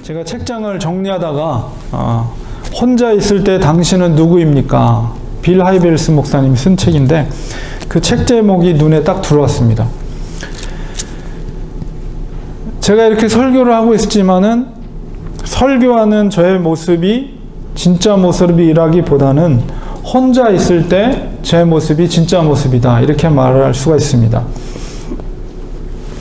제가 책장을 정리하다가 혼자 있을 때 당신은 누구입니까? 빌 하이벨스 목사님이 쓴 책인데 그 책 제목이 눈에 딱 들어왔습니다. 제가 이렇게 설교를 하고 있었지만은 설교하는 저의 모습이 진짜 모습이라기보다는 혼자 있을 때 제 모습이 진짜 모습이다, 이렇게 말할 수가 있습니다.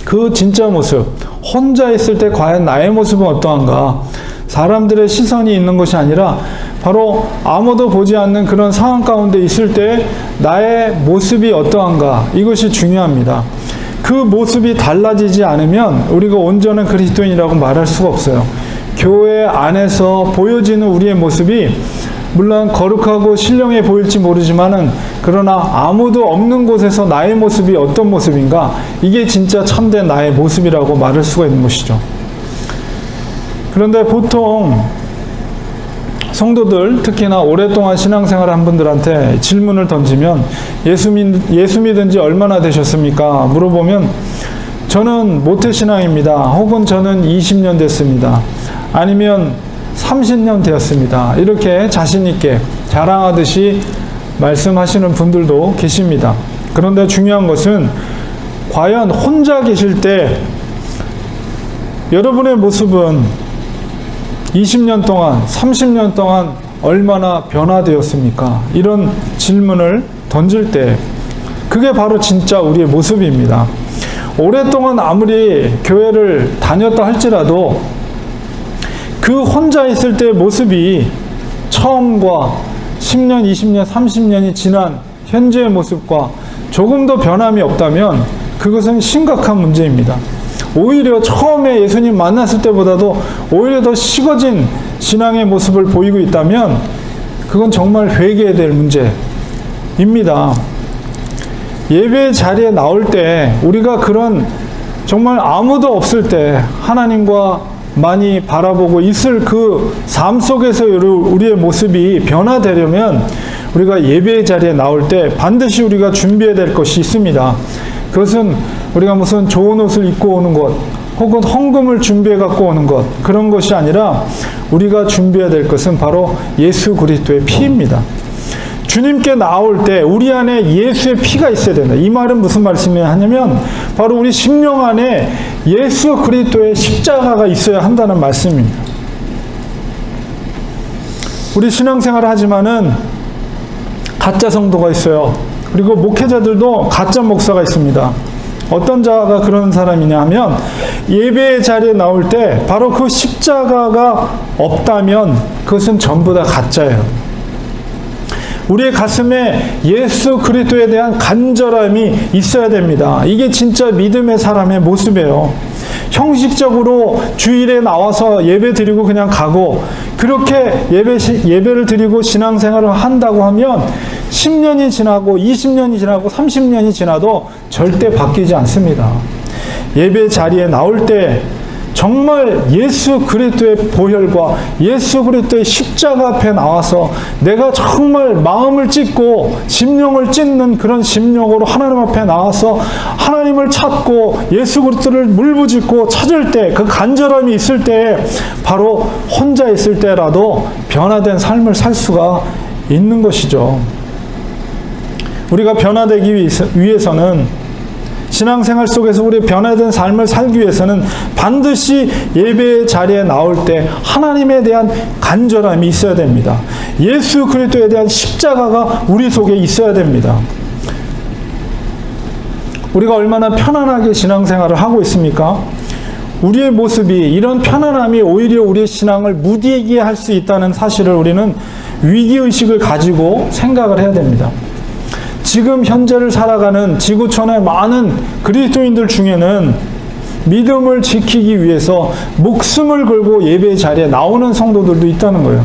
그 진짜 모습, 혼자 있을 때 과연 나의 모습은 어떠한가? 사람들의 시선이 있는 것이 아니라 바로 아무도 보지 않는 그런 상황 가운데 있을 때 나의 모습이 어떠한가? 이것이 중요합니다. 그 모습이 달라지지 않으면 우리가 온전한 그리스도인이라고 말할 수가 없어요. 교회 안에서 보여지는 우리의 모습이 물론 거룩하고 신령해 보일지 모르지만은 그러나 아무도 없는 곳에서 나의 모습이 어떤 모습인가? 이게 진짜 참된 나의 모습이라고 말할 수가 있는 것이죠. 그런데 보통 성도들, 특히나 오랫동안 신앙생활을 한 분들한테 질문을 던지면 예수 믿은 지 얼마나 되셨습니까? 물어보면 저는 모태신앙입니다. 혹은 저는 20년 됐습니다. 아니면 30년 되었습니다. 이렇게 자신있게 자랑하듯이 말씀하시는 분들도 계십니다. 그런데 중요한 것은 과연 혼자 계실 때 여러분의 모습은 20년 동안, 30년 동안 얼마나 변화되었습니까? 이런 질문을 던질 때 그게 바로 진짜 우리의 모습입니다. 오랫동안 아무리 교회를 다녔다 할지라도 그 혼자 있을 때의 모습이 처음과 10년, 20년, 30년이 지난 현재의 모습과 조금 더 변함이 없다면 그것은 심각한 문제입니다. 오히려 처음에 예수님 만났을 때보다도 오히려 더 식어진 신앙의 모습을 보이고 있다면 그건 정말 회개해야 될 문제입니다. 예배 자리에 나올 때 우리가 그런 정말 아무도 없을 때 하나님과 많이 바라보고 있을 그 삶 속에서 우리의 모습이 변화되려면 우리가 예배의 자리에 나올 때 반드시 우리가 준비해야 될 것이 있습니다. 그것은 우리가 무슨 좋은 옷을 입고 오는 것 혹은 헌금을 준비해 갖고 오는 것, 그런 것이 아니라 우리가 준비해야 될 것은 바로 예수 그리스도의 피입니다. 주님께 나올 때 우리 안에 예수의 피가 있어야 된다. 이 말은 무슨 말씀이냐면 바로 우리 심령 안에 예수 그리스도의 십자가가 있어야 한다는 말씀입니다. 우리 신앙생활을 하지만은 가짜 성도가 있어요. 그리고 목회자들도 가짜 목사가 있습니다. 어떤 자가 그런 사람이냐 하면 예배의 자리에 나올 때 바로 그 십자가가 없다면 그것은 전부 다 가짜예요. 우리의 가슴에 예수 그리스도에 대한 간절함이 있어야 됩니다. 이게 진짜 믿음의 사람의 모습이에요. 형식적으로 주일에 나와서 예배 드리고 그냥 가고 그렇게 예배를 드리고 신앙생활을 한다고 하면 10년이 지나고 20년이 지나고 30년이 지나도 절대 바뀌지 않습니다. 예배 자리에 나올 때 정말 예수 그리스도의 보혈과 예수 그리스도의 십자가 앞에 나와서 내가 정말 마음을 찢고 심령을 찢는 그런 심령으로 하나님 앞에 나와서 하나님을 찾고 예수 그리스도를 물부짖고 찾을 때, 그 간절함이 있을 때 바로 혼자 있을 때라도 변화된 삶을 살 수가 있는 것이죠. 우리가 변화되기 위해서는 신앙생활 속에서 우리 변화된 삶을 살기 위해서는 반드시 예배 자리에 나올 때 하나님에 대한 간절함이 있어야 됩니다. 예수 그리스도에 대한 십자가가 우리 속에 있어야 됩니다. 우리가 얼마나 편안하게 신앙생활을 하고 있습니까? 우리의 모습이, 이런 편안함이 오히려 우리의 신앙을 무디게 할 수 있다는 사실을 우리는 위기의식을 가지고 생각을 해야 됩니다. 지금 현재를 살아가는 지구촌의 많은 그리스도인들 중에는 믿음을 지키기 위해서 목숨을 걸고 예배 자리에 나오는 성도들도 있다는 거예요.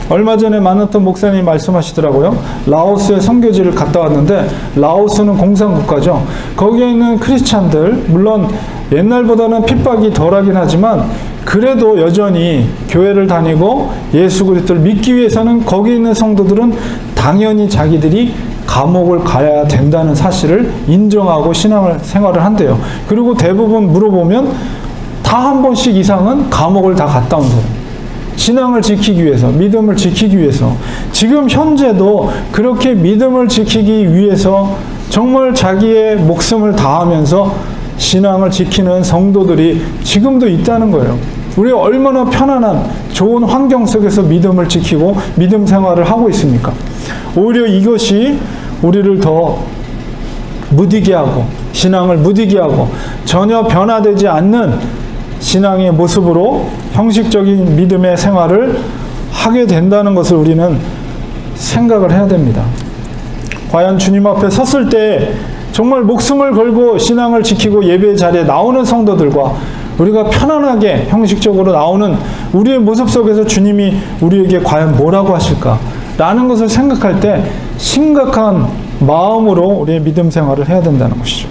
얼마 전에 만났던 목사님이 말씀하시더라고요. 라오스에 선교지를 갔다 왔는데 라오스는 공산국가죠. 거기에 있는 크리스찬들, 물론 옛날보다는 핍박이 덜하긴 하지만 그래도 여전히 교회를 다니고 예수 그리스도를 믿기 위해서는 거기 있는 성도들은 당연히 자기들이 감옥을 가야 된다는 사실을 인정하고 신앙을 생활을 한대요. 그리고 대부분 물어보면 다 다 한 번씩 이상은 감옥을 다 갔다 온 사람. 신앙을 지키기 위해서, 믿음을 지키기 위해서. 지금 현재도 그렇게 믿음을 지키기 위해서 정말 자기의 목숨을 다하면서 신앙을 지키는 성도들이 지금도 있다는 거예요. 우리가 얼마나 편안한 좋은 환경 속에서 믿음을 지키고 믿음 생활을 하고 있습니까? 오히려 이것이 우리를 더 무디게 하고 신앙을 무디게 하고 전혀 변화되지 않는 신앙의 모습으로 형식적인 믿음의 생활을 하게 된다는 것을 우리는 생각을 해야 됩니다. 과연 주님 앞에 섰을 때 정말 목숨을 걸고 신앙을 지키고 예배 자리에 나오는 성도들과 우리가 편안하게 형식적으로 나오는 우리의 모습 속에서 주님이 우리에게 과연 뭐라고 하실까라는 것을 생각할 때 심각한 마음으로 우리의 믿음 생활을 해야 된다는 것이죠.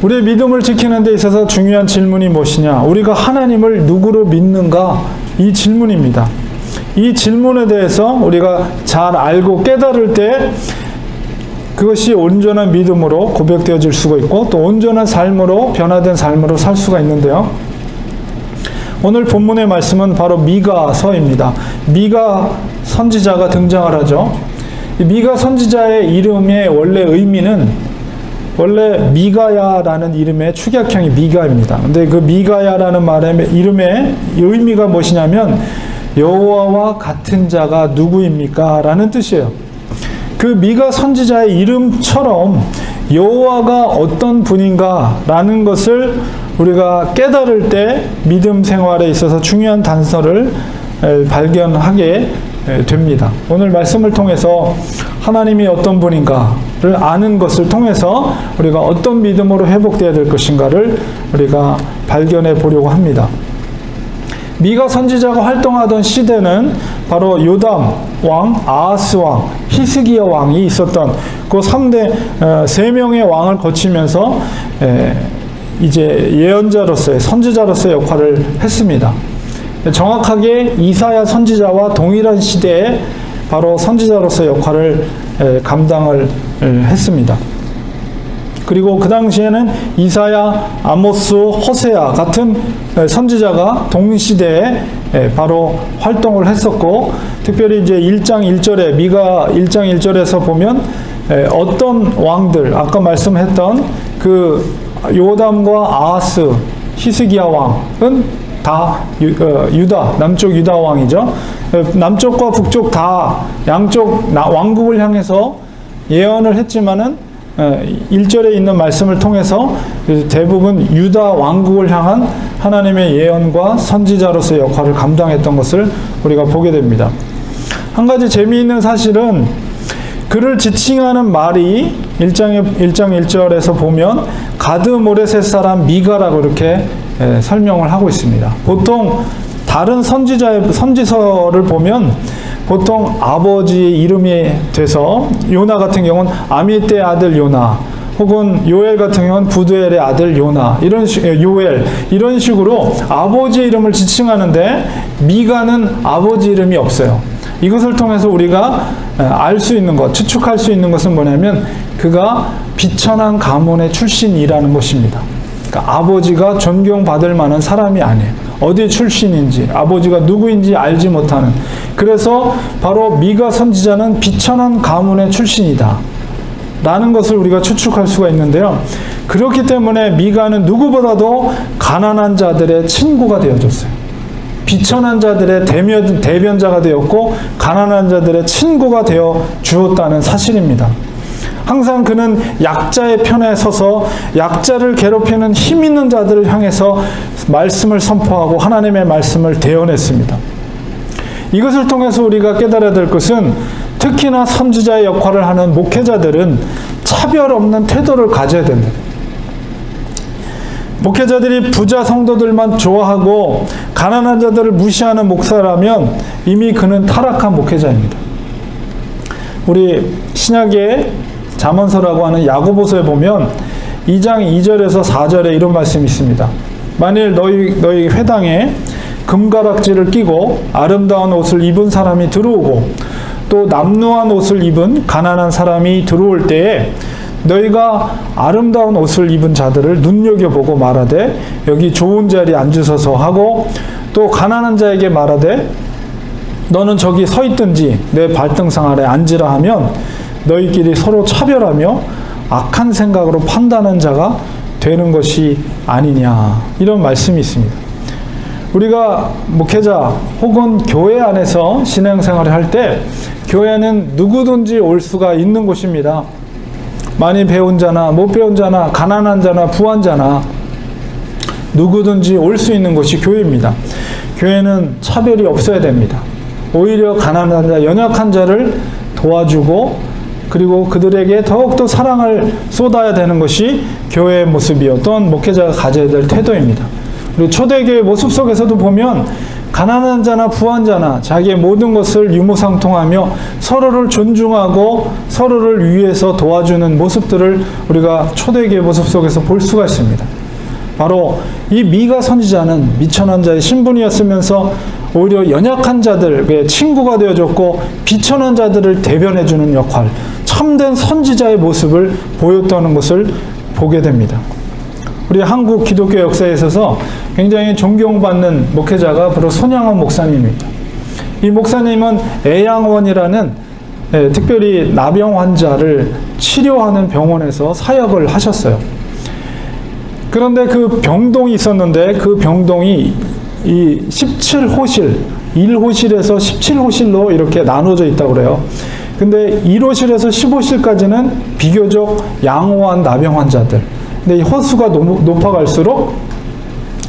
우리의 믿음을 지키는 데 있어서 중요한 질문이 무엇이냐? 우리가 하나님을 누구로 믿는가? 이 질문입니다. 이 질문에 대해서 우리가 잘 알고 깨달을 때 그것이 온전한 믿음으로 고백되어질 수가 있고 또 온전한 삶으로 변화된 삶으로 살 수가 있는데요. 오늘 본문의 말씀은 바로 미가서입니다. 미가 선지자가 등장을 하죠. 미가 선지자의 이름의 원래 의미는 원래 미가야라는 이름의 축약형이 미가입니다. 근데 그 미가야라는 말의 이름의 의미가 무엇이냐면 여호와와 같은 자가 누구입니까? 라는 뜻이에요. 그 미가 선지자의 이름처럼 여호와가 어떤 분인가 라는 것을 우리가 깨달을 때 믿음 생활에 있어서 중요한 단서를 발견하게 됩니다. 오늘 말씀을 통해서 하나님이 어떤 분인가를 아는 것을 통해서 우리가 어떤 믿음으로 회복되어야 될 것인가를 우리가 발견해 보려고 합니다. 미가 선지자가 활동하던 시대는 바로 요담 왕, 아하스 왕, 히스기야 왕이 있었던 그 3대 3명의 왕을 거치면서 이제 예언자로서의 선지자로서의 역할을 했습니다. 정확하게 이사야 선지자와 동일한 시대에 바로 선지자로서의 역할을 감당을 했습니다. 그리고 그 당시에는 이사야, 아모스, 호세아 같은 선지자가 동시대에 바로 활동을 했었고, 특별히 이제 1장 1절에 미가 1장 1절에서 보면 어떤 왕들, 아까 말씀했던 그 요담과 아하스, 히스기야 왕은 다 유다, 남쪽 유다 왕이죠. 남쪽과 북쪽 다 양쪽 왕국을 향해서 예언을 했지만은 1절에 있는 말씀을 통해서 대부분 유다 왕국을 향한 하나님의 예언과 선지자로서의 역할을 감당했던 것을 우리가 보게 됩니다. 한 가지 재미있는 사실은 그를 지칭하는 말이 1장 1절에서 보면 가드 모레셋 사람 미가라고 이렇게 설명을 하고 있습니다. 보통 다른 선지서를 보면 보통 아버지의 이름이 돼서 요나 같은 경우는 아미떼의 아들 요나, 혹은 요엘 같은 경우는 부두엘의 아들 요나, 요엘 이런 식으로 아버지의 이름을 지칭하는데 미가는 아버지 이름이 없어요. 이것을 통해서 우리가 알 수 있는 것, 추측할 수 있는 것은 뭐냐면 그가 비천한 가문의 출신이라는 것입니다. 그러니까 아버지가 존경받을 만한 사람이 아니에요. 어디 출신인지, 아버지가 누구인지 알지 못하는. 그래서 바로 미가 선지자는 비천한 가문의 출신이다 라는 것을 우리가 추측할 수가 있는데요. 그렇기 때문에 미가는 누구보다도 가난한 자들의 친구가 되어줬어요. 비천한 자들의 대변자가 되었고 가난한 자들의 친구가 되어 주었다는 사실입니다. 항상 그는 약자의 편에 서서 약자를 괴롭히는 힘 있는 자들을 향해서 말씀을 선포하고 하나님의 말씀을 대언했습니다. 이것을 통해서 우리가 깨달아야 될 것은 특히나 선지자의 역할을 하는 목회자들은 차별 없는 태도를 가져야 됩니다. 목회자들이 부자 성도들만 좋아하고 가난한 자들을 무시하는 목사라면 이미 그는 타락한 목회자입니다. 우리 신약의 잠언서라고 하는 야고보서에 보면 2장 2절에서 4절에 이런 말씀이 있습니다. 만일 너희 회당에 금가락지를 끼고 아름다운 옷을 입은 사람이 들어오고 또 남루한 옷을 입은 가난한 사람이 들어올 때에 너희가 아름다운 옷을 입은 자들을 눈여겨보고 말하되 여기 좋은 자리에 앉으소서 하고, 또 가난한 자에게 말하되 너는 저기 서 있든지 내 발등상 아래 앉으라 하면 너희끼리 서로 차별하며 악한 생각으로 판단하는 자가 되는 것이 아니냐. 이런 말씀이 있습니다. 우리가 목회자 혹은 교회 안에서 신앙생활을 할 때 교회는 누구든지 올 수가 있는 곳입니다. 많이 배운 자나 못 배운 자나 가난한 자나 부한 자나 누구든지 올 수 있는 곳이 교회입니다. 교회는 차별이 없어야 됩니다. 오히려 가난한 자, 연약한 자를 도와주고 그리고 그들에게 더욱더 사랑을 쏟아야 되는 것이 교회의 모습이었던 목회자가 가져야 될 태도입니다. 그리고 초대교회 모습 속에서도 보면 가난한 자나 부한 자나 자기의 모든 것을 유무상통하며 서로를 존중하고 서로를 위해서 도와주는 모습들을 우리가 초대교회 모습 속에서 볼 수가 있습니다. 바로 이 미가 선지자는 미천한 자의 신분이었으면서 오히려 연약한 자들의 친구가 되어줬고 비천한 자들을 대변해주는 역할, 참된 선지자의 모습을 보였다는 것을 보게 됩니다. 우리 한국 기독교 역사에 있어서 굉장히 존경받는 목회자가 바로 손양원 목사님입니다. 이 목사님은 애양원이라는 특별히 나병 환자를 치료하는 병원에서 사역을 하셨어요. 그런데 그 병동이 있었는데 그 병동이 이 17호실, 1호실에서 17호실로 이렇게 나눠져 있다고 그래요. 근데 1호실에서 15호실까지는 비교적 양호한 나병 환자들. 근데 이 호수가 높아갈수록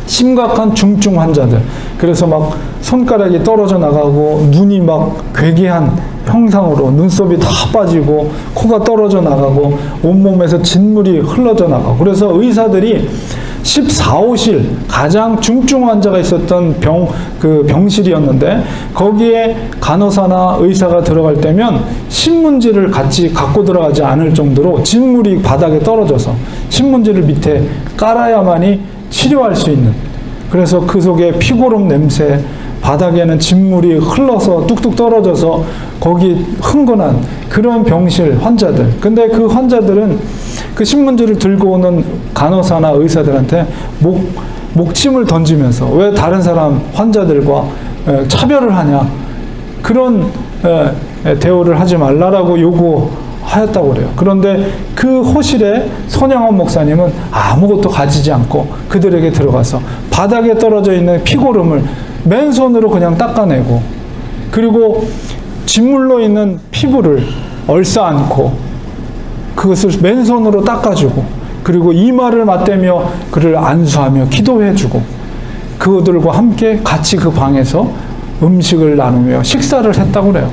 심각한 중증 환자들. 그래서 막 손가락이 떨어져 나가고 눈이 막 괴기한 형상으로 눈썹이 다 빠지고 코가 떨어져 나가고 온몸에서 진물이 흘러져 나가고, 그래서 의사들이 14호실 가장 중증 환자가 있었던 병실이었는데 거기에 간호사나 의사가 들어갈 때면 신문지를 같이 갖고 들어가지 않을 정도로 진물이 바닥에 떨어져서 신문지를 밑에 깔아야만이 치료할 수 있는, 그래서 그 속에 피고름 냄새, 바닥에는 진물이 흘러서 뚝뚝 떨어져서 거기 흥건한 그런 병실 환자들. 근데 그 환자들은 그 신문지를 들고 오는 간호사나 의사들한테 목침을 던지면서 왜 다른 사람 환자들과 차별을 하냐, 그런 대우를 하지 말라라고 요구하였다고 그래요. 그런데 그 호실에 손양원 목사님은 아무것도 가지지 않고 그들에게 들어가서 바닥에 떨어져 있는 피고름을 맨손으로 그냥 닦아내고, 그리고 진물로 있는 피부를 얼싸안고 그것을 맨손으로 닦아주고, 그리고 이마를 맞대며 그를 안수하며 기도해주고, 그들과 함께 같이 그 방에서 음식을 나누며 식사를 했다고 그래요.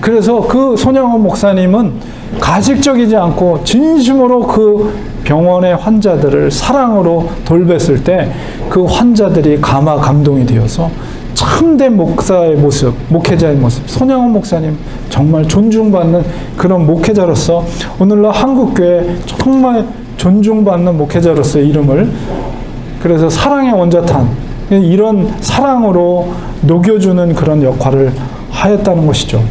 그래서 그 손양원 목사님은 가식적이지 않고 진심으로 그 병원의 환자들을 사랑으로 돌봤을 때 그 환자들이 감동이 되어서 참된 목사의 모습, 목회자의 모습, 손양원 목사님 정말 존중받는 그런 목회자로서 오늘날 한국교회 정말 존중받는 목회자로서의 이름을, 그래서 사랑의 원자탄, 이런 사랑으로 녹여주는 그런 역할을 하였다는 것이죠.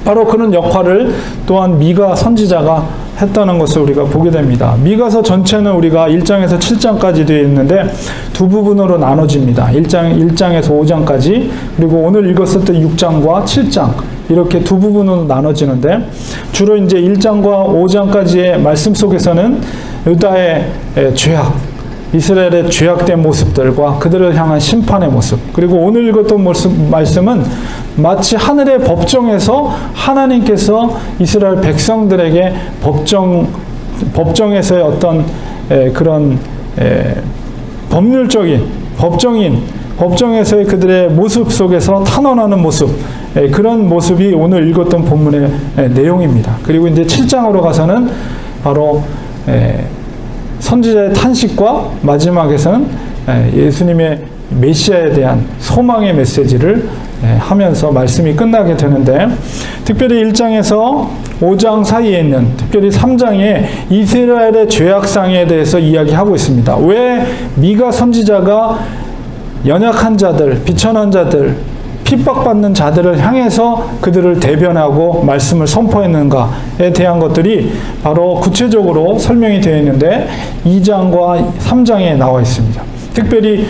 바로 그런 역할을 또한 미가 선지자가 했다는 것을 우리가 보게 됩니다. 미가서 전체는 우리가 1장에서 7장까지 되어 있는데 두 부분으로 나눠집니다. 1장에서 5장까지, 그리고 오늘 읽었을 때 6장과 7장, 이렇게 두 부분으로 나눠지는데 주로 이제 1장과 5장까지의 말씀 속에서는 유다의 죄악, 이스라엘의 죄악된 모습들과 그들을 향한 심판의 모습, 그리고 오늘 읽었던 말씀은 마치 하늘의 법정에서 하나님께서 이스라엘 백성들에게 법정에서의 어떤 그런 법률적인 법정에서의 그들의 모습 속에서 탄원하는 모습, 그런 모습이 오늘 읽었던 본문의 내용입니다. 그리고 이제 7장으로 가서는 바로 선지자의 탄식과 마지막에서는 예수님의 메시아에 대한 소망의 메시지를 하면서 말씀이 끝나게 되는데, 특별히 1장에서 5장 사이에 있는 특별히 3장에 이스라엘의 죄악상에 대해서 이야기하고 있습니다. 왜 미가 선지자가 연약한 자들, 비천한 자들, 핍박받는 자들을 향해서 그들을 대변하고 말씀을 선포했는가에 대한 것들이 바로 구체적으로 설명이 되어 있는데 2장과 3장에 나와 있습니다. 특별히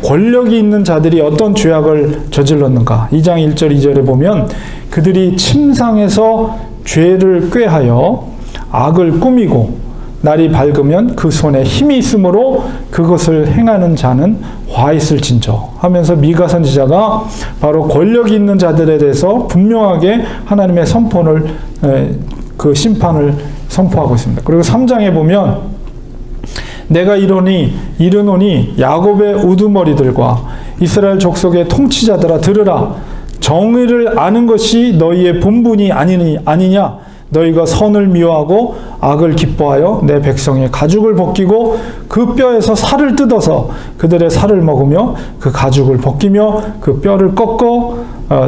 권력이 있는 자들이 어떤 죄악을 저질렀는가. 2장 1절 2절에 보면 그들이 침상에서 죄를 꾀하여 악을 꾸미고 날이 밝으면 그 손에 힘이 있으므로 그것을 행하는 자는 화 있을진저 하면서 미가 선지자가 바로 권력이 있는 자들에 대해서 분명하게 하나님의 선포를 그 심판을 선포하고 있습니다. 그리고 3장에 보면 내가 이르노니 야곱의 우두머리들과 이스라엘 족속의 통치자들아 들으라. 정의를 아는 것이 너희의 본분이 아니냐. 너희가 선을 미워하고 악을 기뻐하여 내 백성의 가죽을 벗기고 그 뼈에서 살을 뜯어서 그들의 살을 먹으며 그 가죽을 벗기며 그 뼈를 꺾어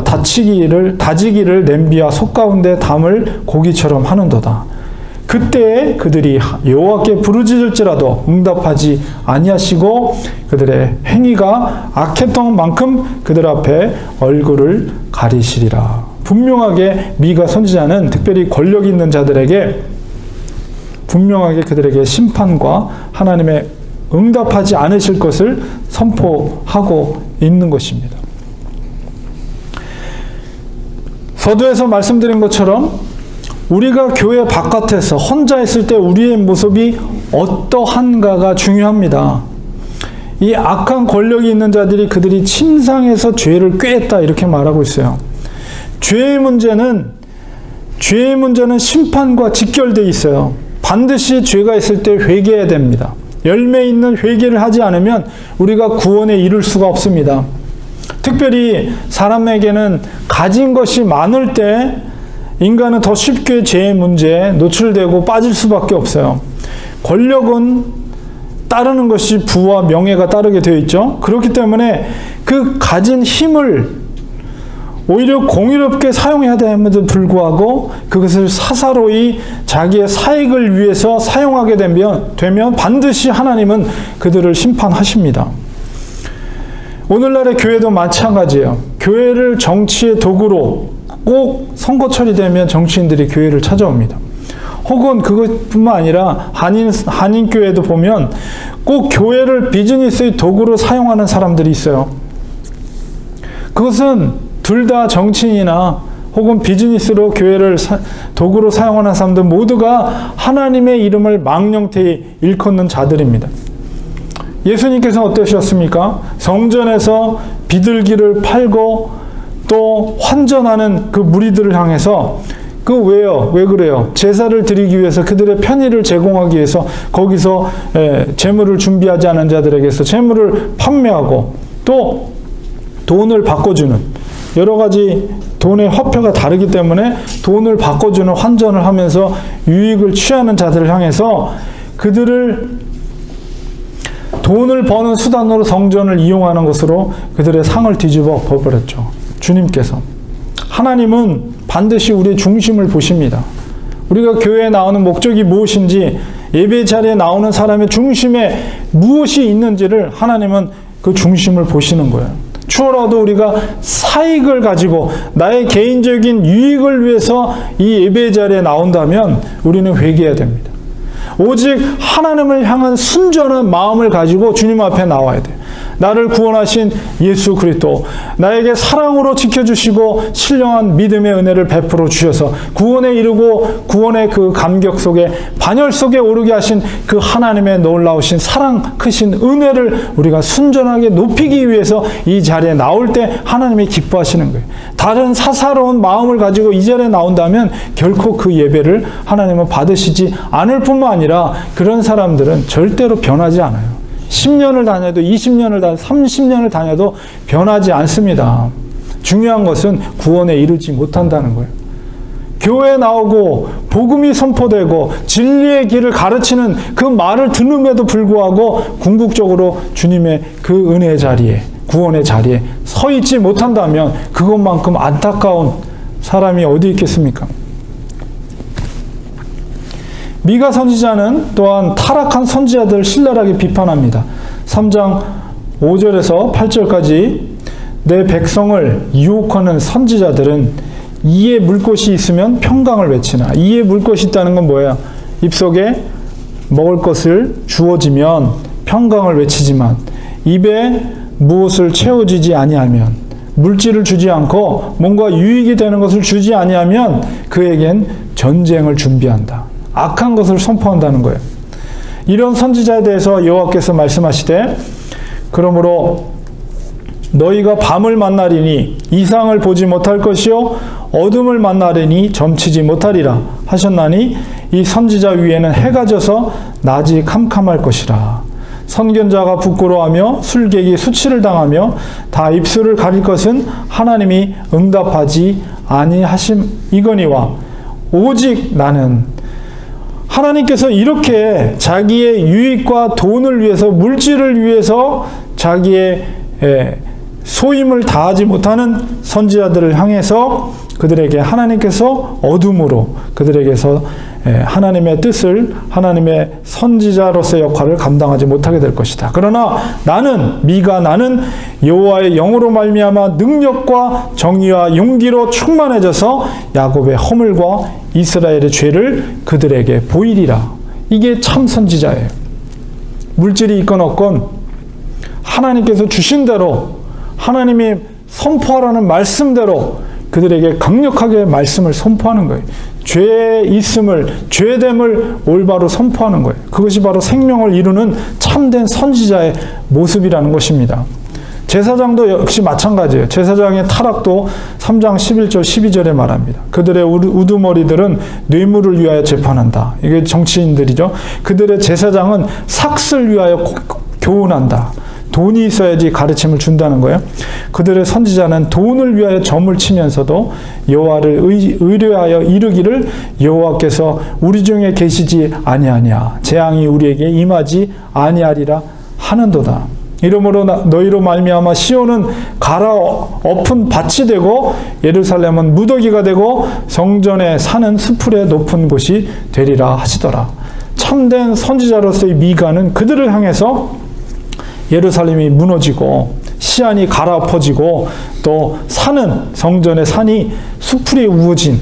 다지기를 냄비와 솥 가운데 담을 고기처럼 하는도다. 그때에 그들이 여호와께 부르짖을지라도 응답하지 아니하시고 그들의 행위가 악했던 만큼 그들 앞에 얼굴을 가리시리라. 분명하게 미가 선지자는 특별히 권력 있는 자들에게 분명하게 그들에게 심판과 하나님의 응답하지 않으실 것을 선포하고 있는 것입니다. 서두에서 말씀드린 것처럼 우리가 교회 바깥에서 혼자 있을 때 우리의 모습이 어떠한가가 중요합니다. 이 악한 권력이 있는 자들이 그들이 침상에서 죄를 꾀했다 이렇게 말하고 있어요. 죄의 문제는 심판과 직결되어 있어요. 반드시 죄가 있을 때 회개해야 됩니다. 열매 있는 회개를 하지 않으면 우리가 구원에 이를 수가 없습니다. 특별히 사람에게는 가진 것이 많을 때 인간은 더 쉽게 죄의 문제에 노출되고 빠질 수밖에 없어요. 권력은 따르는 것이 부와 명예가 따르게 되어 있죠. 그렇기 때문에 그 가진 힘을 오히려 공의롭게 사용해야 됨에도 불구하고 그것을 사사로이 자기의 사익을 위해서 사용하게 되면 반드시 하나님은 그들을 심판하십니다. 오늘날의 교회도 마찬가지예요. 교회를 정치의 도구로 꼭 선거철이 되면 정치인들이 교회를 찾아옵니다. 혹은 그것뿐만 아니라 한인교회도 보면 꼭 교회를 비즈니스의 도구로 사용하는 사람들이 있어요. 그것은 둘 다 정치인이나 혹은 비즈니스로 교회를 도구로 사용하는 사람들 모두가 하나님의 이름을 망령되이 일컫는 자들입니다. 예수님께서 어떠셨습니까? 성전에서 비둘기를 팔고 또 환전하는 그 무리들을 향해서 왜 그래요? 제사를 드리기 위해서 그들의 편의를 제공하기 위해서 거기서 재물을 준비하지 않은 자들에게서 재물을 판매하고 또 돈을 바꿔주는 여러 가지 돈의 화폐가 다르기 때문에 돈을 바꿔주는 환전을 하면서 유익을 취하는 자들을 향해서 그들을 돈을 버는 수단으로 성전을 이용하는 것으로 그들의 상을 뒤집어 버렸죠. 주님께서. 하나님은 반드시 우리의 중심을 보십니다. 우리가 교회에 나오는 목적이 무엇인지 예배 자리에 나오는 사람의 중심에 무엇이 있는지를 하나님은 그 중심을 보시는 거예요. 추워라도 우리가 사익을 가지고 나의 개인적인 유익을 위해서 이 예배 자리에 나온다면 우리는 회개해야 됩니다. 오직 하나님을 향한 순전한 마음을 가지고 주님 앞에 나와야 돼요. 나를 구원하신 예수 그리스도, 나에게 사랑으로 지켜주시고 신령한 믿음의 은혜를 베풀어 주셔서 구원에 이르고 구원의 그 감격 속에 반열 속에 오르게 하신 그 하나님의 놀라우신 사랑 크신 은혜를 우리가 순전하게 높이기 위해서 이 자리에 나올 때 하나님이 기뻐하시는 거예요. 다른 사사로운 마음을 가지고 이 자리에 나온다면 결코 그 예배를 하나님은 받으시지 않을 뿐만 아니라 그런 사람들은 절대로 변하지 않아요. 10년을 다녀도 20년을 다녀도 30년을 다녀도 변하지 않습니다. 중요한 것은 구원에 이르지 못한다는 거예요. 교회에 나오고 복음이 선포되고 진리의 길을 가르치는 그 말을 들음에도 불구하고 궁극적으로 주님의 그 은혜의 자리에 구원의 자리에 서 있지 못한다면 그것만큼 안타까운 사람이 어디 있겠습니까? 미가 선지자는 또한 타락한 선지자들을 신랄하게 비판합니다. 3장 5절에서 8절까지 내 백성을 유혹하는 선지자들은 이에 물 것이 있으면 평강을 외치나. 이에 물 것이 있다는 건 뭐예요? 입속에 먹을 것을 주어지면 평강을 외치지만 입에 무엇을 채워지지 아니하면, 물질을 주지 않고 뭔가 유익이 되는 것을 주지 아니하면 그에겐 전쟁을 준비한다. 악한 것을 선포한다는 거예요. 이런 선지자에 대해서 여호와께서 말씀하시되, 그러므로 너희가 밤을 만나리니 이상을 보지 못할 것이요 어둠을 만나리니 점치지 못하리라 하셨나니, 이 선지자 위에는 해가 져서 낮이 캄캄할 것이라. 선견자가 부끄러워하며 술객이 수치를 당하며 다 입술을 가릴 것은 하나님이 응답하지 아니하심이거니와 오직 나는. 하나님께서 이렇게 자기의 유익과 돈을 위해서, 물질을 위해서 자기의 소임을 다하지 못하는 선지자들을 향해서 그들에게 하나님께서 어둠으로, 그들에게서 하나님의 뜻을, 하나님의 선지자로서의 역할을 감당하지 못하게 될 것이다. 그러나 나는, 미가 나는 여호와의 영으로 말미암아 능력과 정의와 용기로 충만해져서 야곱의 허물과 이스라엘의 죄를 그들에게 보이리라. 이게 참 선지자예요. 물질이 있건 없건 하나님께서 주신 대로, 하나님이 선포하라는 말씀대로 그들에게 강력하게 말씀을 선포하는 거예요. 죄에 있음을, 죄됨을 올바로 선포하는 거예요. 그것이 바로 생명을 이루는 참된 선지자의 모습이라는 것입니다. 제사장도 역시 마찬가지예요. 제사장의 타락도 3장 11절 12절에 말합니다. 그들의 우두머리들은 뇌물을 위하여 재판한다. 이게 정치인들이죠. 그들의 제사장은 삭슬 위하여 교훈한다. 돈이 있어야지 가르침을 준다는 거예요. 그들의 선지자는 돈을 위하여 점을 치면서도 여호와를 의뢰하여 이르기를, 여호와께서 우리 중에 계시지 아니하냐, 재앙이 우리에게 임하지 아니하리라 하는도다. 이러므로 너희로 말미암아 시온은 갈아엎은 밭이 되고 예루살렘은 무더기가 되고 성전에 사는 수풀의 높은 곳이 되리라 하시더라. 참된 선지자로서의 미가는 그들을 향해서 예루살렘이 무너지고 시안이 갈아엎어지고 또 산은, 성전의 산이 수풀이 우거진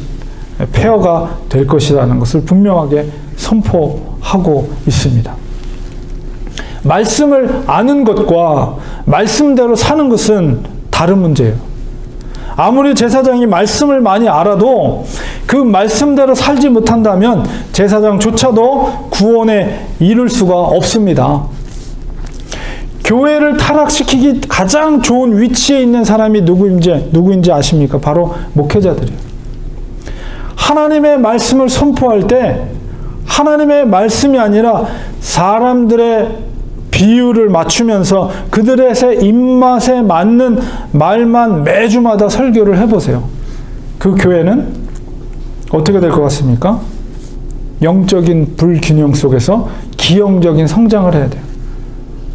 폐허가 될 것이라는 것을 분명하게 선포하고 있습니다. 말씀을 아는 것과 말씀대로 사는 것은 다른 문제예요. 아무리 제사장이 말씀을 많이 알아도 그 말씀대로 살지 못한다면 제사장조차도 구원에 이를 수가 없습니다. 교회를 타락시키기 가장 좋은 위치에 있는 사람이 누구인지 아십니까? 바로 목회자들이에요. 하나님의 말씀을 선포할 때 하나님의 말씀이 아니라 사람들의 비유를 맞추면서 그들의 입맛에 맞는 말만 매주마다 설교를 해보세요. 그 교회는 어떻게 될 것 같습니까? 영적인 불균형 속에서 기형적인 성장을 해야 돼요.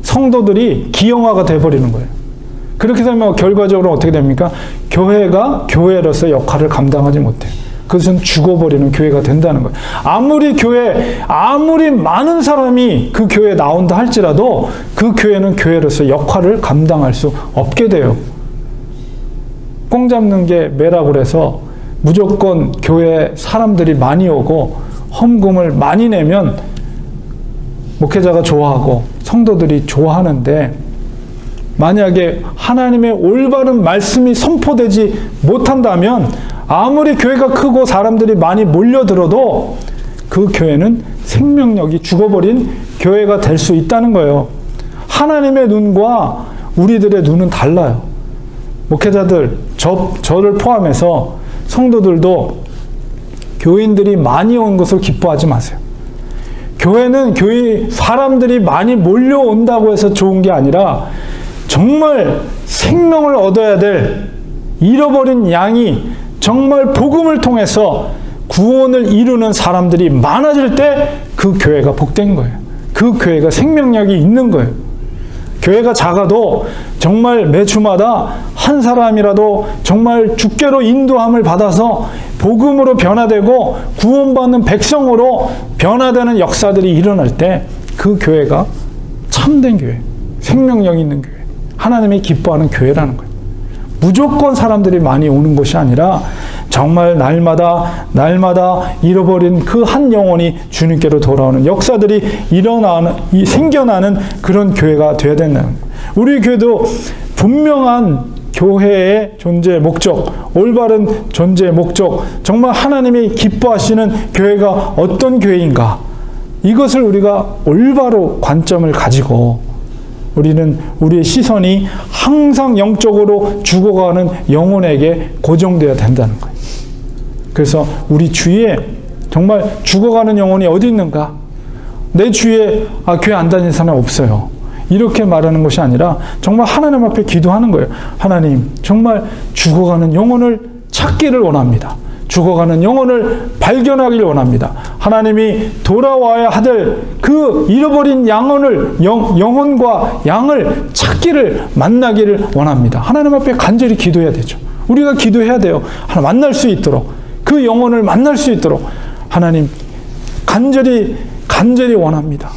성도들이 기형화가 돼버리는 거예요. 그렇게 되면 결과적으로 어떻게 됩니까? 교회가 교회로서 역할을 감당하지 못해요. 그것은 죽어버리는 교회가 된다는 거예요. 아무리 많은 사람이 그 교회에 나온다 할지라도 그 교회는 교회로서 역할을 감당할 수 없게 돼요. 꽁 잡는 게 매라고 그래서 무조건 교회에 사람들이 많이 오고 헌금을 많이 내면 목회자가 좋아하고 성도들이 좋아하는데, 만약에 하나님의 올바른 말씀이 선포되지 못한다면 아무리 교회가 크고 사람들이 많이 몰려들어도 그 교회는 생명력이 죽어버린 교회가 될 수 있다는 거예요. 하나님의 눈과 우리들의 눈은 달라요. 목회자들, 저를 포함해서 성도들도 교인들이 많이 온 것을 기뻐하지 마세요. 교회는 교회 사람들이 많이 몰려온다고 해서 좋은 게 아니라 정말 생명을 얻어야 될 잃어버린 양이 정말 복음을 통해서 구원을 이루는 사람들이 많아질 때 그 교회가 복된 거예요. 그 교회가 생명력이 있는 거예요. 교회가 작아도 정말 매주마다 한 사람이라도 정말 주께로 인도함을 받아서 복음으로 변화되고 구원받는 백성으로 변화되는 역사들이 일어날 때 그 교회가 참된 교회, 생명력 있는 교회, 하나님이 기뻐하는 교회라는 거예요. 무조건 사람들이 많이 오는 것이 아니라 정말 날마다 잃어버린 그 한 영혼이 주님께로 돌아오는 역사들이 생겨나는 그런 교회가 되어야 된다는 거예요. 우리 교회도 분명한 교회의 존재의 목적, 올바른 존재의 목적, 정말 하나님이 기뻐하시는 교회가 어떤 교회인가, 이것을 우리가 올바로 관점을 가지고 우리는 우리의 시선이 항상 영적으로 죽어가는 영혼에게 고정되어야 된다는 거예요. 그래서 우리 주위에 정말 죽어가는 영혼이 어디 있는가? 내 주위에 교회 안 다니는 사람 없어요. 이렇게 말하는 것이 아니라 정말 하나님 앞에 기도하는 거예요. 하나님, 정말 죽어가는 영혼을 찾기를 원합니다. 죽어가는 영혼을 발견하기를 원합니다. 하나님이 돌아와야 할 그 잃어버린 영혼과 양을 찾기를, 만나기를 원합니다. 하나님 앞에 간절히 기도해야 되죠. 우리가 기도해야 돼요. 만날 수 있도록, 그 영혼을 만날 수 있도록 하나님 간절히 원합니다.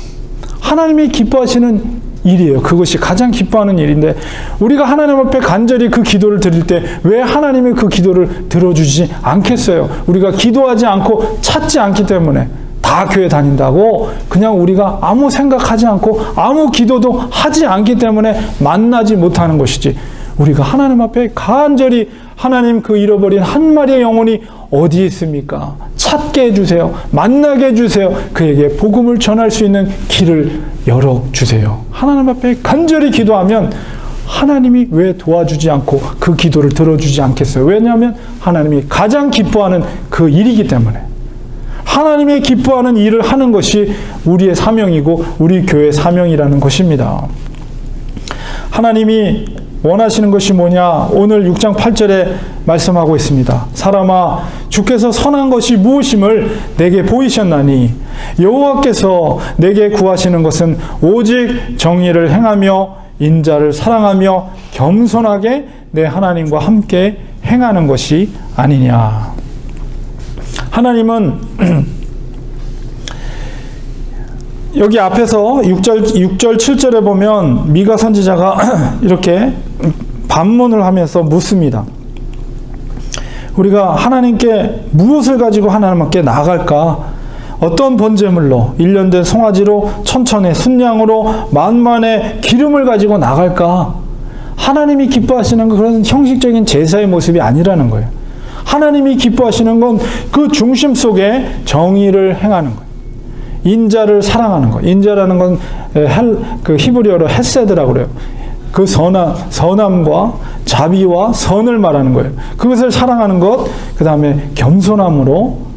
하나님이 기뻐하시는 일이에요. 그것이 가장 기뻐하는 일인데 우리가 하나님 앞에 간절히 그 기도를 드릴 때 왜 하나님이 그 기도를 들어주지 않겠어요? 우리가 기도하지 않고 찾지 않기 때문에, 다 교회 다닌다고 그냥 우리가 아무 생각하지 않고 아무 기도도 하지 않기 때문에 만나지 못하는 것이지, 우리가 하나님 앞에 간절히 하나님, 그 잃어버린 한 마리의 영혼이 어디 있습니까? 찾게 해주세요. 만나게 해주세요. 그에게 복음을 전할 수 있는 길을 열어주세요. 하나님 앞에 간절히 기도하면 하나님이 왜 도와주지 않고 그 기도를 들어주지 않겠어요? 왜냐하면 하나님이 가장 기뻐하는 그 일이기 때문에. 하나님이 기뻐하는 일을 하는 것이 우리의 사명이고 우리 교회의 사명이라는 것입니다. 하나님이 원하시는 것이 뭐냐? 오늘 6장 8절에 말씀하고 있습니다. 사람아, 주께서 선한 것이 무엇임을 내게 보이셨나니 여호와께서 내게 구하시는 것은 오직 정의를 행하며 인자를 사랑하며 겸손하게 내 하나님과 함께 행하는 것이 아니냐. 하나님은 여기 앞에서 6절 7절에 보면 미가 선지자가 이렇게 반문을 하면서 묻습니다. 우리가 하나님께 무엇을 가지고 하나님께 나아갈까? 어떤 번제물로, 1년 된 송아지로, 천천의 순양으로, 만만의 기름을 가지고 나갈까? 하나님이 기뻐하시는 그런 형식적인 제사의 모습이 아니라는 거예요. 하나님이 기뻐하시는 건 그 중심 속에 정의를 행하는 거예요. 인자를 사랑하는 것. 인자라는 건 그 히브리어로 헤세드라고 그래요. 그 선함과 자비와 선을 말하는 거예요. 그것을 사랑하는 것, 그 다음에 겸손함으로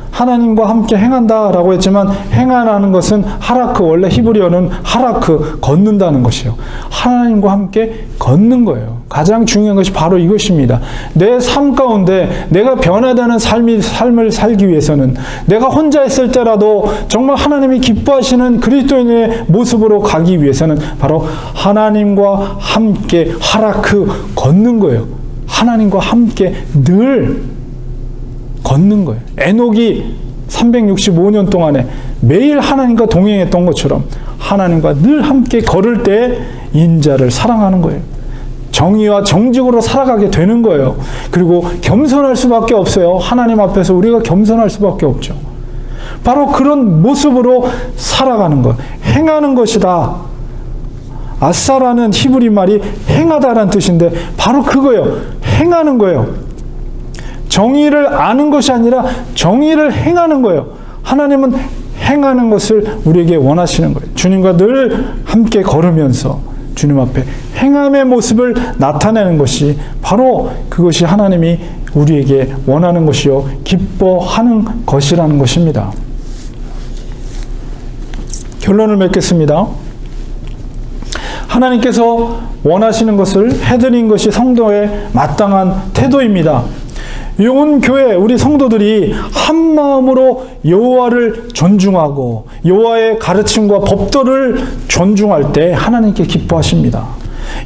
하나님과 함께 행한다라고 했지만, 행하라는 것은 하라크, 원래 히브리어는 하라크, 걷는다는 것이에요. 하나님과 함께 걷는 거예요. 가장 중요한 것이 바로 이것입니다. 내 삶 가운데 내가 변화되는 삶을 살기 위해서는, 내가 혼자 있을 때라도 정말 하나님이 기뻐하시는 그리스도인의 모습으로 가기 위해서는 바로 하나님과 함께 하라크, 걷는 거예요. 하나님과 함께 늘 걷는 거예요. 에녹이 365년 동안에 매일 하나님과 동행했던 것처럼 하나님과 늘 함께 걸을 때 인자를 사랑하는 거예요. 정의와 정직으로 살아가게 되는 거예요. 그리고 겸손할 수밖에 없어요. 하나님 앞에서 우리가 겸손할 수밖에 없죠. 바로 그런 모습으로 살아가는 것, 행하는 것이다. 아사라는 히브리 말이 행하다라는 뜻인데 바로 그거예요. 행하는 거예요. 정의를 아는 것이 아니라 정의를 행하는 거예요. 하나님은 행하는 것을 우리에게 원하시는 거예요. 주님과 늘 함께 걸으면서 주님 앞에 행함의 모습을 나타내는 것이 바로 그것이 하나님이 우리에게 원하는 것이요 기뻐하는 것이라는 것입니다. 결론을 맺겠습니다. 하나님께서 원하시는 것을 해드린 것이 성도의 마땅한 태도입니다. 온 교회 우리 성도들이 한 마음으로 여호와를 존중하고 여호와의 가르침과 법도를 존중할 때 하나님께 기뻐하십니다.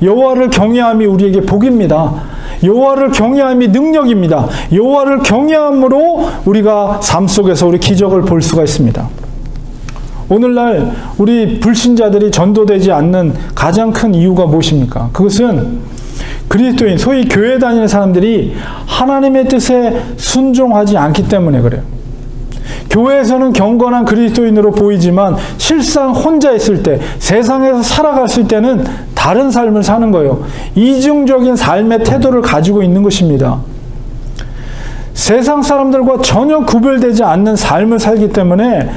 여호와를 경외함이 우리에게 복입니다. 여호와를 경외함이 능력입니다. 여호와를 경외함으로 우리가 삶 속에서 우리 기적을 볼 수가 있습니다. 오늘날 우리 불신자들이 전도되지 않는 가장 큰 이유가 무엇입니까? 그것은 그리스도인, 소위 교회 다니는 사람들이 하나님의 뜻에 순종하지 않기 때문에 그래요. 교회에서는 경건한 그리스도인으로 보이지만 실상 혼자 있을 때, 세상에서 살아갔을 때는 다른 삶을 사는 거예요. 이중적인 삶의 태도를 가지고 있는 것입니다. 세상 사람들과 전혀 구별되지 않는 삶을 살기 때문에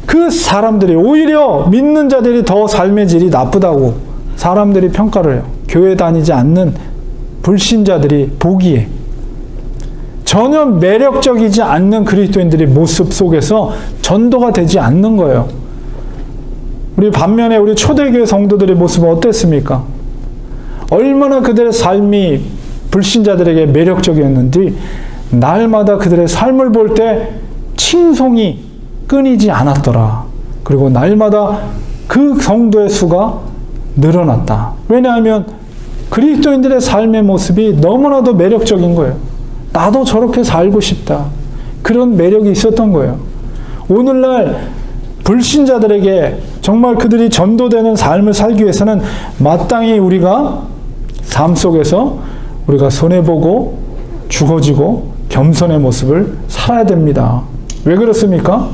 그 사람들이, 오히려 믿는 자들이 더 삶의 질이 나쁘다고 사람들이 평가를 해요. 교회 다니지 않는 불신자들이 보기에. 전혀 매력적이지 않는 그리스도인들의 모습 속에서 전도가 되지 않는 거예요. 반면에 우리 초대교회 성도들의 모습은 어땠습니까? 얼마나 그들의 삶이 불신자들에게 매력적이었는지 날마다 그들의 삶을 볼 때 칭송이 끊이지 않았더라. 그리고 날마다 그 성도의 수가 늘어났다. 왜냐하면 그리스도인들의 삶의 모습이 너무나도 매력적인 거예요. 나도 저렇게 살고 싶다. 그런 매력이 있었던 거예요. 오늘날 불신자들에게 정말 그들이 전도되는 삶을 살기 위해서는 마땅히 우리가 삶 속에서 우리가 손해보고 죽어지고 겸손의 모습을 살아야 됩니다. 왜 그렇습니까?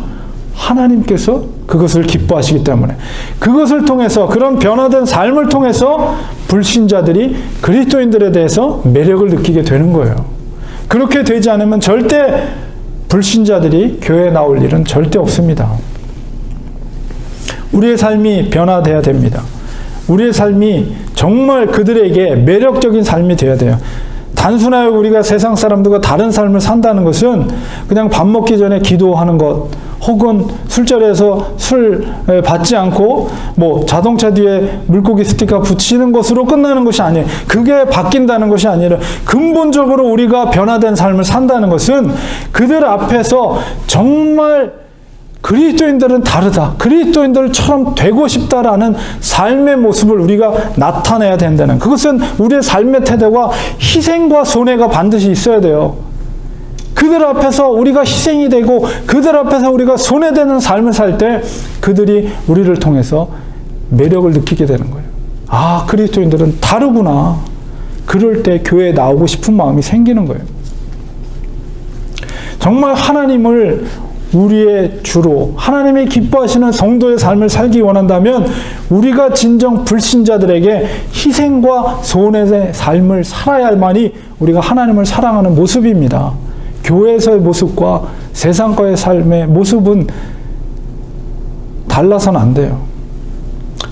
하나님께서 그것을 기뻐하시기 때문에, 그것을 통해서, 그런 변화된 삶을 통해서 불신자들이 그리스도인들에 대해서 매력을 느끼게 되는 거예요. 그렇게 되지 않으면 절대 불신자들이 교회에 나올 일은 절대 없습니다. 우리의 삶이 변화돼야 됩니다. 우리의 삶이 정말 그들에게 매력적인 삶이 되어야 돼요. 단순하게 우리가 세상 사람들과 다른 삶을 산다는 것은 그냥 밥 먹기 전에 기도하는 것, 혹은 술자리에서 술 받지 않고 자동차 뒤에 물고기 스티커 붙이는 것으로 끝나는 것이 아니에요. 그게 바뀐다는 것이 아니라 근본적으로 우리가 변화된 삶을 산다는 것은 그들 앞에서 정말 그리스도인들은 다르다, 그리스도인들처럼 되고 싶다라는 삶의 모습을 우리가 나타내야 된다는, 그것은 우리의 삶의 태도가 희생과 손해가 반드시 있어야 돼요. 그들 앞에서 우리가 희생이 되고 그들 앞에서 우리가 손해되는 삶을 살 때 그들이 우리를 통해서 매력을 느끼게 되는 거예요. 아, 그리스도인들은 다르구나. 그럴 때 교회에 나오고 싶은 마음이 생기는 거예요. 정말 하나님을 우리의 주로, 하나님이 기뻐하시는 성도의 삶을 살기 원한다면 우리가 진정 불신자들에게 희생과 손해의 삶을 살아야만이 우리가 하나님을 사랑하는 모습입니다. 교회에서의 모습과 세상과의 삶의 모습은 달라서는 안 돼요.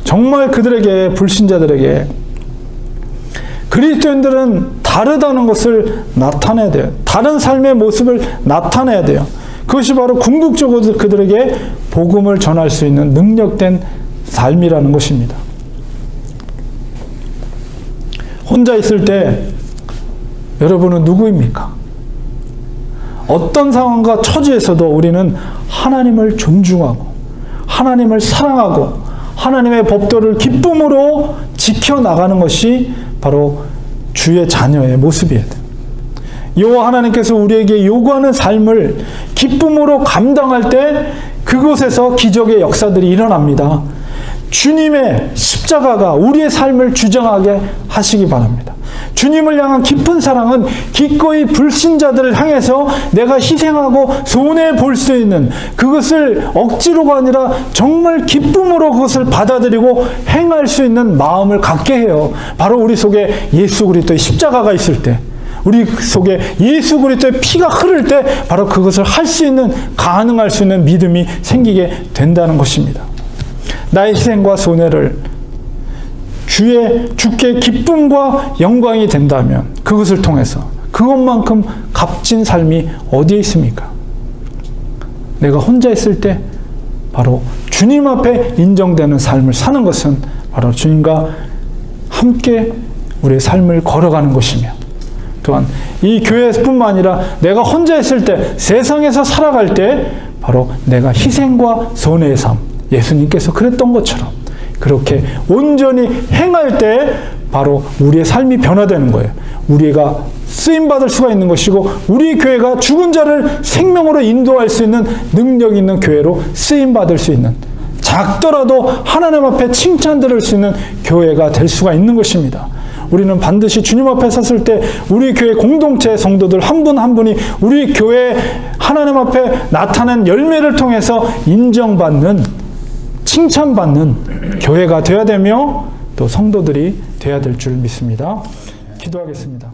정말 그들에게, 불신자들에게 그리스도인들은 다르다는 것을 나타내야 돼요. 다른 삶의 모습을 나타내야 돼요. 그것이 바로 궁극적으로 그들에게 복음을 전할 수 있는 능력된 삶이라는 것입니다. 혼자 있을 때 여러분은 누구입니까? 어떤 상황과 처지에서도 우리는 하나님을 존중하고 하나님을 사랑하고 하나님의 법도를 기쁨으로 지켜나가는 것이 바로 주의 자녀의 모습이에요. 여호와 하나님께서 우리에게 요구하는 삶을 기쁨으로 감당할 때 그곳에서 기적의 역사들이 일어납니다. 주님의 십자가가 우리의 삶을 주장하게 하시기 바랍니다. 주님을 향한 깊은 사랑은 기꺼이 불신자들을 향해서 내가 희생하고 손해볼 수 있는, 그것을 억지로가 아니라 정말 기쁨으로 그것을 받아들이고 행할 수 있는 마음을 갖게 해요. 바로 우리 속에 예수 그리스도의 십자가가 있을 때, 우리 속에 예수 그리스도의 피가 흐를 때 바로 그것을 할 수 있는, 가능할 수 있는 믿음이 생기게 된다는 것입니다. 나의 희생과 손해를 주께 기쁨과 영광이 된다면 그것을 통해서 그것만큼 값진 삶이 어디에 있습니까? 내가 혼자 있을 때 바로 주님 앞에 인정되는 삶을 사는 것은 바로 주님과 함께 우리의 삶을 걸어가는 것이며, 또한 이 교회뿐만 아니라 내가 혼자 있을 때, 세상에서 살아갈 때 바로 내가 희생과 손해의 삶, 예수님께서 그랬던 것처럼 그렇게 온전히 행할 때 바로 우리의 삶이 변화되는 거예요. 우리가 쓰임받을 수가 있는 것이고 우리 교회가 죽은 자를 생명으로 인도할 수 있는 능력 있는 교회로 쓰임받을 수 있는, 작더라도 하나님 앞에 칭찬 들을 수 있는 교회가 될 수가 있는 것입니다. 우리는 반드시 주님 앞에 섰을 때 우리 교회 공동체 성도들 한 분 한 분이 우리 교회 하나님 앞에 나타낸 열매를 통해서 인정받는, 칭찬받는 교회가 되어야 되며 또 성도들이 되어야 될 줄 믿습니다. 기도하겠습니다.